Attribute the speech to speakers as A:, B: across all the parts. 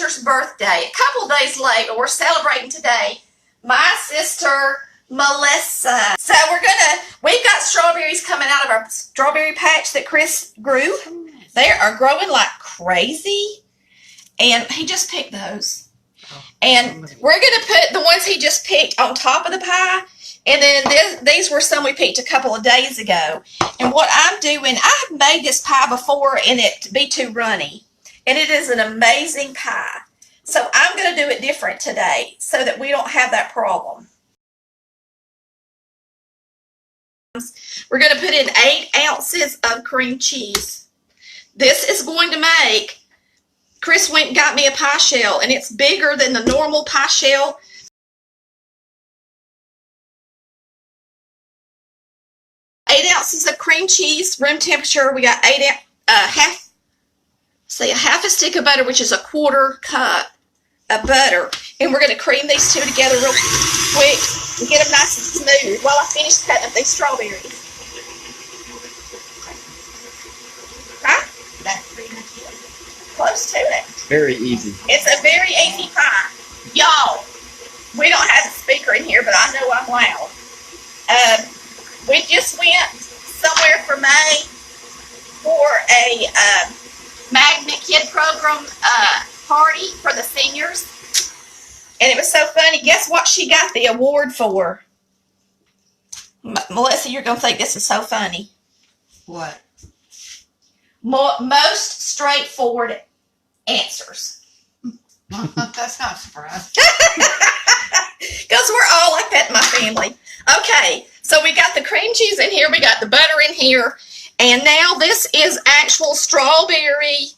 A: sister's birthday. A couple days late, but we're celebrating today. My sister, Melissa. So we've got strawberries coming out of our strawberry patch that Chris grew. They are growing like crazy. And he just picked those. And we're going to put the ones he just picked on top of the pie. And then these were some we picked a couple of days ago. And what I'm doing, I have made this pie before and it be too runny. And it is an amazing pie. So I'm going to do it different today so that we don't have that problem. We're going to put in 8 ounces of cream cheese. This is going to make, Chris went and got me a pie shell, and it's bigger than the normal pie shell. Ounces of cream cheese, room temperature. We got half a stick of butter, which is a 1/4 cup of butter. And we're going to cream these two together real quick and get them nice and smooth while I finish cutting up these strawberries. Huh?
B: That's pretty much it.
A: Close to it.
C: Very easy.
A: It's a very easy pie. Y'all, we don't have a speaker in here, but I know I'm loud. We just went somewhere for May for a Magnet Kid Program party for the seniors. And it was so funny. Guess what she got the award for? Melissa, you're going to think this is so funny.
B: What?
A: Most straightforward answers.
B: That's not a surprise.
A: Because we're all like that in my family. Okay, so we got the cream cheese in here. We got the butter in here. And now this is actual strawberry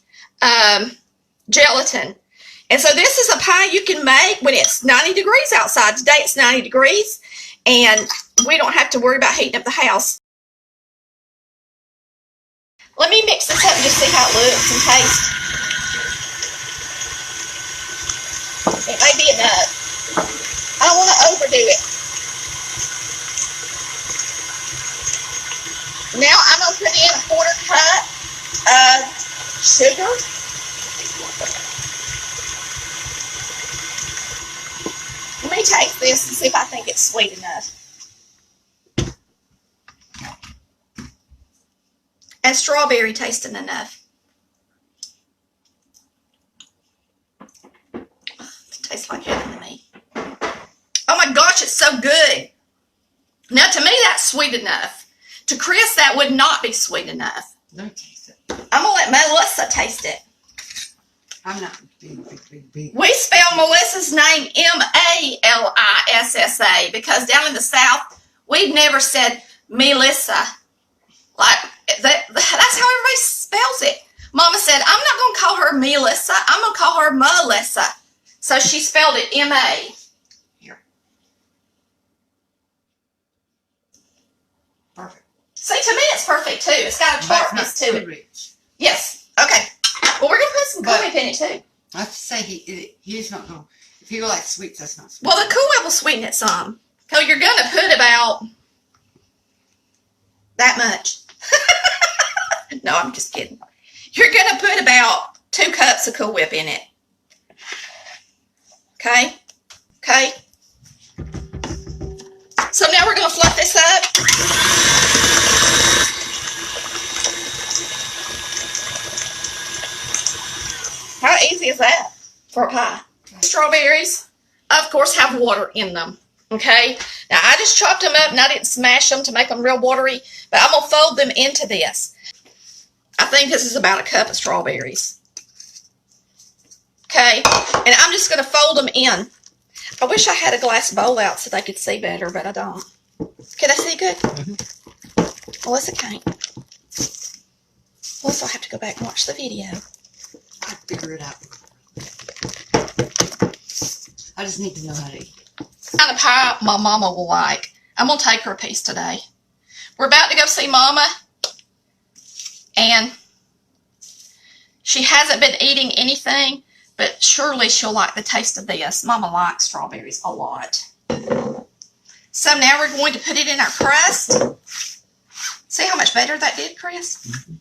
A: gelatin. And so this is a pie you can make when it's 90 degrees outside. Today it's 90 degrees. And we don't have to worry about heating up the house. Let me mix this up and just see how it looks and tastes. It may be enough. I don't want to overdo it. Now I'm going to put in a 1/4 cup of sugar. Let me taste this and see if I think it's sweet enough. And strawberry tasting enough. It tastes like heaven to me. Oh my gosh, it's so good. Now to me that's sweet enough. To Chris, that would not be sweet enough.
B: Don't taste it.
A: I'm going to let Melissa taste it.
B: I'm not big.
A: We spell Melissa's name Malissa because down in the South, we've never said Melissa. Like, that's how everybody spells it. Mama said, I'm not going to call her Melissa. I'm going to call her Melissa. So she spelled it M-A.
B: Here. Perfect.
A: See, to me, it's perfect, too. It's got a tartness to it.
B: Rich.
A: Yes. Okay. Well, we're going to put some Cool Whip in it, too.
B: I have to say, he's not going to. If you like sweets, that's not sweet.
A: Well, the Cool Whip will sweeten it some. So you're going to put about that much. No, I'm just kidding. You're going to put about 2 cups of Cool Whip in it. Okay? Okay? So now we're going to fluff this up. How easy is that for a pie? Strawberries, of course, have water in them. Okay? Now, I just chopped them up and I didn't smash them to make them real watery, but I'm going to fold them into this. I think this is about a cup of strawberries. Okay? And I'm just going to fold them in. I wish I had a glass bowl out so they could see better, but I don't. Can I see good? Mm-hmm. Melissa can't. Melissa will have to go back and watch the video.
B: I'll figure it out. I just need to know how to eat.
A: Kind of pie my mama will like. I'm going to take her a piece today. We're about to go see Mama. And she hasn't been eating anything, but surely she'll like the taste of this. Mama likes strawberries a lot. So now we're going to put it in our crust. See how much better that did, Chris? Mm-hmm.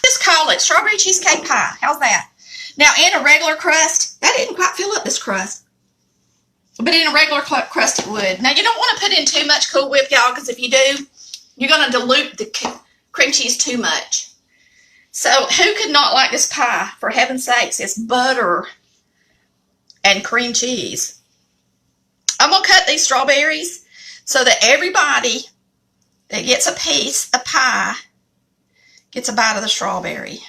A: Just call it Strawberry Cheesecake Pie. How's that? Now, in a regular crust, that didn't quite fill up this crust. But in a regular crust, it would. Now, you don't want to put in too much Cool Whip, y'all, because if you do, you're going to dilute the cream cheese too much. So, who could not like this pie? For heaven's sakes, it's butter and cream cheese. I'm going to cut these strawberries so that everybody that gets a piece of pie gets a bite of the strawberry.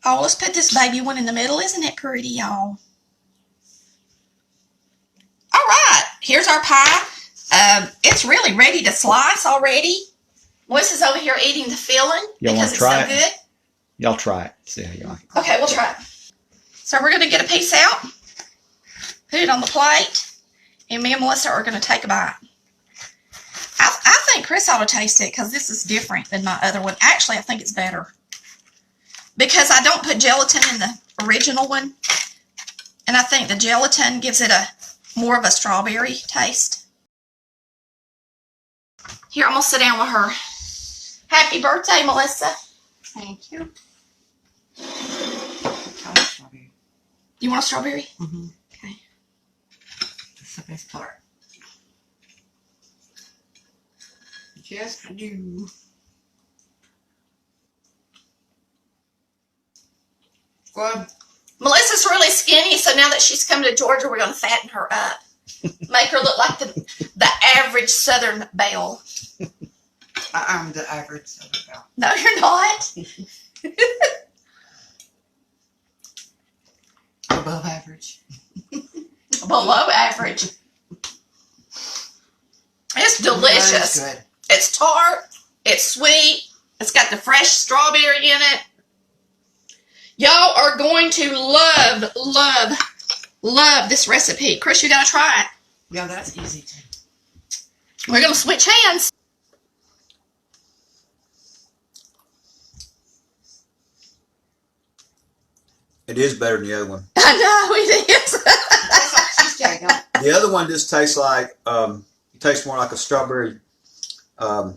A: Oh, let's put this baby one in the middle. Isn't it pretty, y'all? All right, here's our pie. It's really ready to slice already. Melissa's over here eating the filling because it's so good.
C: Y'all try it. See how you like it.
A: Okay, we'll try it. So we're going to get a piece out, put it on the plate, and me and Melissa are going to take a bite. I think Chris ought to taste it because this is different than my other one. Actually, I think it's better because I don't put gelatin in the original one, and I think the gelatin gives it a more of a strawberry taste. Here, I'm going to sit down with her. Happy birthday, Melissa.
B: Thank you. Strawberry.
A: You want a strawberry?
B: Mm-hmm.
A: Okay.
B: That's the best part. Yes, I do. Good.
A: Melissa's really skinny, so now that she's come to Georgia, we're going to fatten her up. Make her look like the average Southern belle.
B: I'm the average Southern belle.
A: No, you're not.
B: Above average.
A: Below average. It's delicious.
B: That is good.
A: It's tart. It's sweet. It's got the fresh strawberry in it. Y'all are going to love, love, love this recipe. Chris, you got to try it.
B: Yeah, that's easy too.
A: We're going to switch hands.
C: It is better than the other one.
A: I know it is.
B: Tastes like cheesecake, huh?
C: The other one just tastes like, it tastes more like a strawberry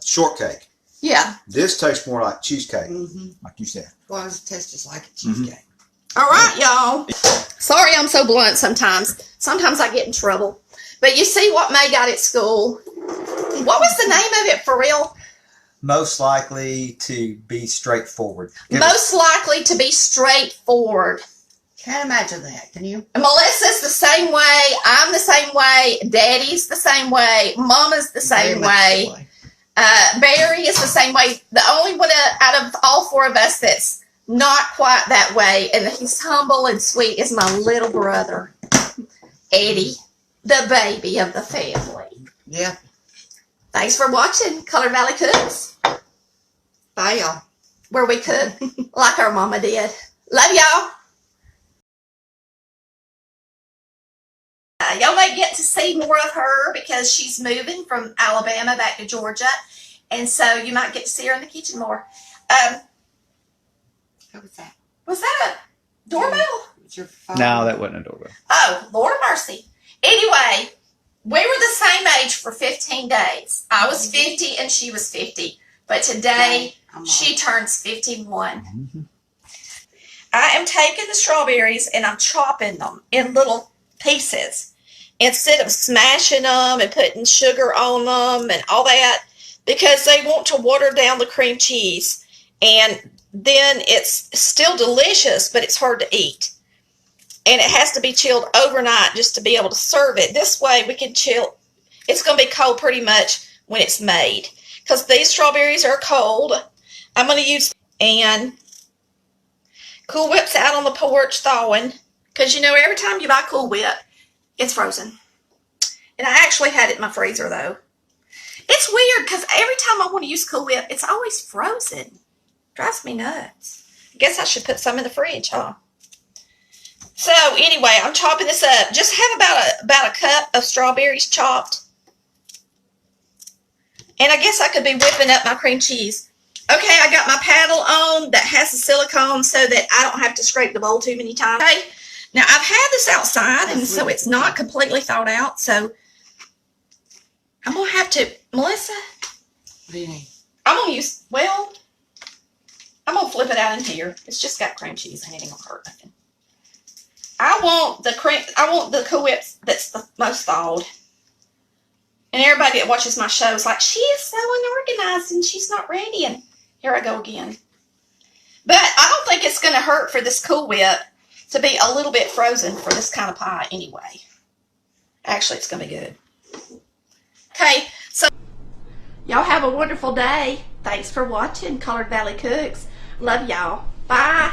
C: shortcake.
A: Yeah.
C: This tastes more like cheesecake,
B: Mm-hmm.
C: like you said.
B: Well, it tastes just like a cheesecake.
A: All right, y'all. Sorry I'm so blunt sometimes. Sometimes I get in trouble. But you see what May got at school. What was the name of it for real?
C: Most likely to be straightforward.
A: Most likely to be straightforward.
B: Can't imagine that, can you?
A: Melissa's the same way. I'm the same way. Daddy's the same way. Mama's the same
B: Very much
A: way. Barry is the same way. The only one out of all four of us that's not quite that way, and he's humble and sweet, is my little brother, Eddie, the baby of the family.
B: Yeah.
A: Thanks for watching Color Valley Cooks,
B: Bye, y'all.
A: where we cook like our mama did. Love y'all. Y'all may get to see more of her because she's moving from Alabama back to Georgia, and so you might get to see her in the kitchen more.
B: What was that?
A: Was that a doorbell?
B: It's your phone.
C: No, that wasn't a doorbell.
A: Oh, Lord of mercy. Anyway, we were the same age for 15 days. I was 50 and she was 50. But today, she turns 51.
C: Mm-hmm.
A: I am taking the strawberries and I'm chopping them in little pieces instead of smashing them and putting sugar on them and all that, because they want to water down the cream cheese. And then it's still delicious, but it's hard to eat. And it has to be chilled overnight just to be able to serve it. This way we can chill. It's going to be cold pretty much when it's made. Because these strawberries are cold. I'm going to use, and Cool Whip's out on the porch thawing. Because, you know, every time you buy Cool Whip, it's frozen. And I actually had it in my freezer, though. It's weird because every time I want to use Cool Whip, it's always frozen. Drives me nuts. I guess I should put some in the fridge, huh? So, anyway, I'm chopping this up. Just have about a cup of strawberries chopped. And I guess I could be whipping up my cream cheese. Okay, I got my paddle on that has the silicone so that I don't have to scrape the bowl too many times. Okay, Now, I've had this outside, and so it's not completely thawed out, so I'm going to have to, Melissa,
B: What do you need?
A: I'm going to flip it out in here. It's just got cream cheese in it. It ain't going to hurt nothing. I want the Cool Whip that's the most thawed. And everybody that watches my show is like, she is so unorganized and she's not ready. And here I go again. But I don't think it's going to hurt for this Cool Whip to be a little bit frozen for this kind of pie anyway. Actually, it's going to be good. Okay, so y'all have a wonderful day. Thanks for watching Colored Valley Cooks. Love y'all. Bye.